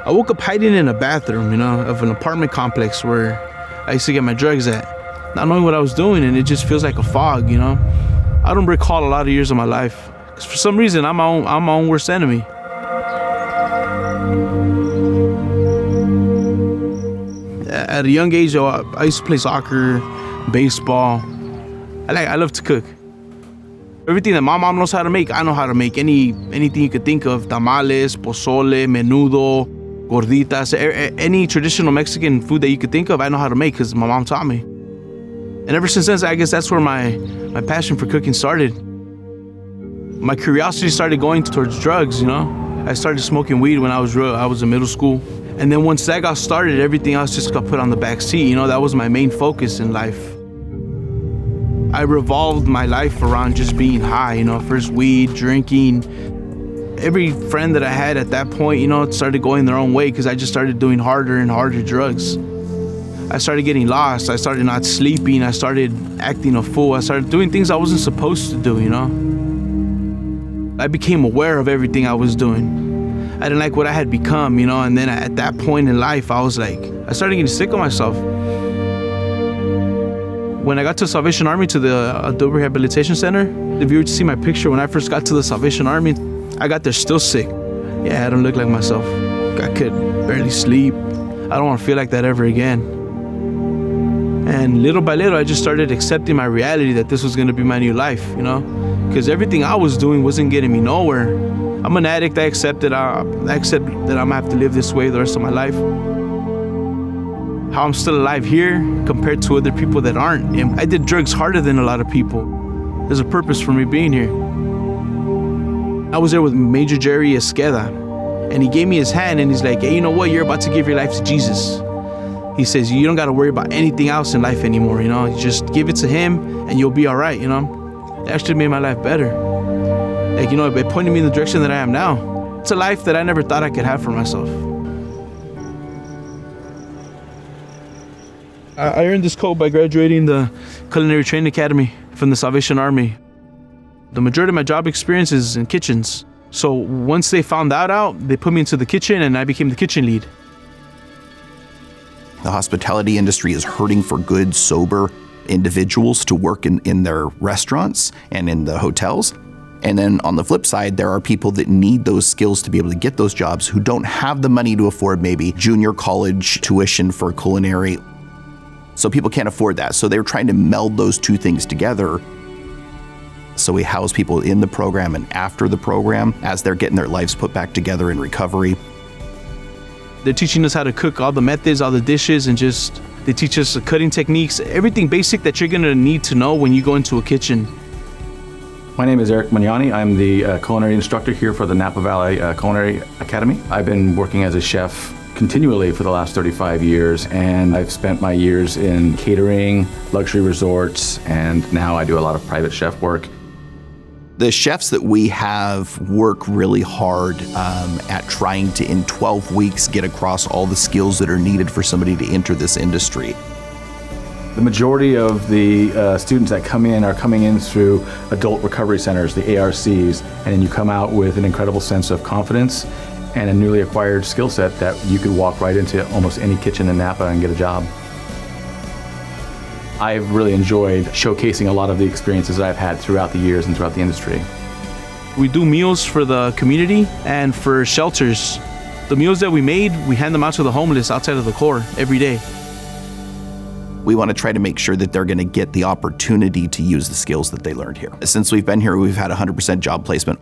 I woke up hiding in a bathroom, of an apartment complex where I used to get my drugs at, not knowing what I was doing, and it just feels like a fog, I don't recall a lot of years of my life, because for some reason, I'm my own worst enemy. At a young age, I used to play soccer, baseball. I love to cook. Everything that my mom knows how to make, I know how to make. Anything you could think of: tamales, pozole, menudo, gorditas, any traditional Mexican food that you could think of, I know how to make because my mom taught me. And ever since then, I guess that's where my passion for cooking started. My curiosity started going towards drugs, I started smoking weed when I was in middle school. And then once that got started, everything else just got put on the back seat. That was my main focus in life. I revolved my life around just being high, first weed, drinking. Every friend that I had at that point, started going their own way because I just started doing harder and harder drugs. I started getting lost. I started not sleeping. I started acting a fool. I started doing things I wasn't supposed to do, I became aware of everything I was doing. I didn't like what I had become, and then at that point in life, I started getting sick of myself. When I got to Salvation Army, to the Adult Rehabilitation Center, if you were to see my picture when I first got to the Salvation Army, I got there still sick. Yeah, I don't look like myself. I could barely sleep. I don't want to feel like that ever again. And little by little, I just started accepting my reality that this was going to be my new life, because everything I was doing wasn't getting me nowhere. I'm an addict. I accept that I'm gonna have to live this way the rest of my life. How I'm still alive here compared to other people that aren't. And I did drugs harder than a lot of people. There's a purpose for me being here. I was there with Major Jerry Esqueda, and he gave me his hand and he's like, hey, you know what? You're about to give your life to Jesus. He says, you don't got to worry about anything else in life anymore, You just give it to him and you'll be all right, It actually made my life better. It pointed me in the direction that I am now. It's a life that I never thought I could have for myself. I earned this code by graduating the Culinary Training Academy from the Salvation Army. The majority of my job experience is in kitchens. So once they found that out, they put me into the kitchen and I became the kitchen lead. The hospitality industry is hurting for good, sober individuals to work in their restaurants and in the hotels. And then on the flip side, there are people that need those skills to be able to get those jobs who don't have the money to afford maybe junior college tuition for culinary. So people can't afford that. So they're trying to meld those two things together. So we house people in the program and after the program as they're getting their lives put back together in recovery. They're teaching us how to cook, all the methods, all the dishes, and they teach us the cutting techniques, everything basic that you're gonna need to know when you go into a kitchen. My name is Eric Magnani. I'm the culinary instructor here for the Napa Valley Culinary Academy. I've been working as a chef continually for the last 35 years, and I've spent my years in catering, luxury resorts, and now I do a lot of private chef work. The chefs that we have work really hard at trying to, in 12 weeks, get across all the skills that are needed for somebody to enter this industry. The majority of the students that come in are coming in through adult recovery centers, the ARCs, and then you come out with an incredible sense of confidence and a newly acquired skill set that you could walk right into almost any kitchen in Napa and get a job. I've really enjoyed showcasing a lot of the experiences that I've had throughout the years and throughout the industry. We do meals for the community and for shelters. The meals that we made, we hand them out to the homeless outside of the core every day. We want to try to make sure that they're going to get the opportunity to use the skills that they learned here. Since we've been here, we've had 100% job placement.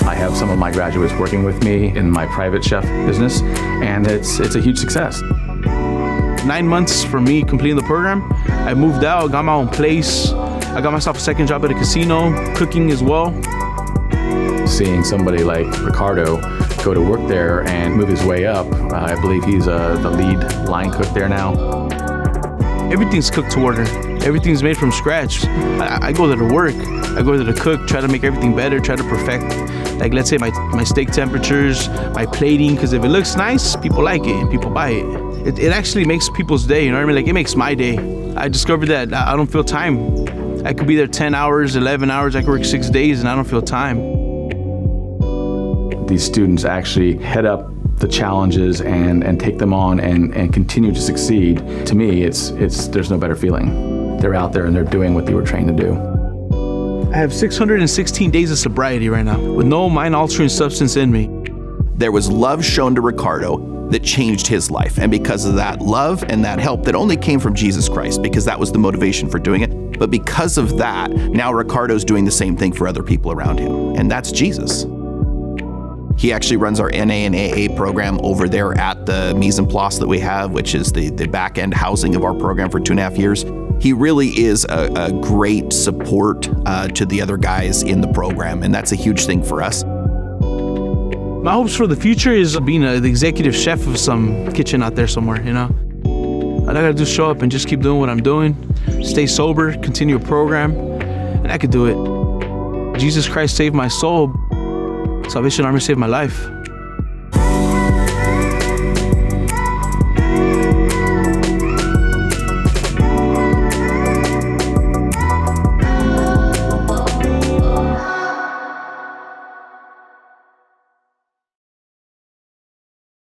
I have some of my graduates working with me in my private chef business, and it's a huge success. 9 months for me completing the program, I moved out, got my own place. I got myself a second job at a casino, cooking as well. Seeing somebody like Ricardo go to work there and move his way up, I believe he's the lead line cook there now. Everything's cooked to order. Everything's made from scratch. I go there to work. I go there to cook, try to make everything better, try to perfect, like let's say my steak temperatures, my plating, because if it looks nice, people like it and people buy it. It actually makes people's day, you know what I mean? Like it makes my day. I discovered that I don't feel time. I could be there 10 hours, 11 hours, I could work 6 days and I don't feel time. These students actually head up the challenges and take them on and continue to succeed. To me, there's no better feeling. They're out there and they're doing what they were trained to do. I have 616 days of sobriety right now with no mind-altering substance in me. There was love shown to Ricardo that changed his life. And because of that love and that help that only came from Jesus Christ, because that was the motivation for doing it. But because of that, now Ricardo's doing the same thing for other people around him. And that's Jesus. He actually runs our NA and AA program over there at the Mise en Place that we have, which is the back end housing of our program for 2.5 years. He really is a great support to the other guys in the program, and that's a huge thing for us. My hopes for the future is being the executive chef of some kitchen out there somewhere, you know? All I gotta do is show up and just keep doing what I'm doing, stay sober, continue a program, and I could do it. Jesus Christ saved my soul. Salvation Army saved my life.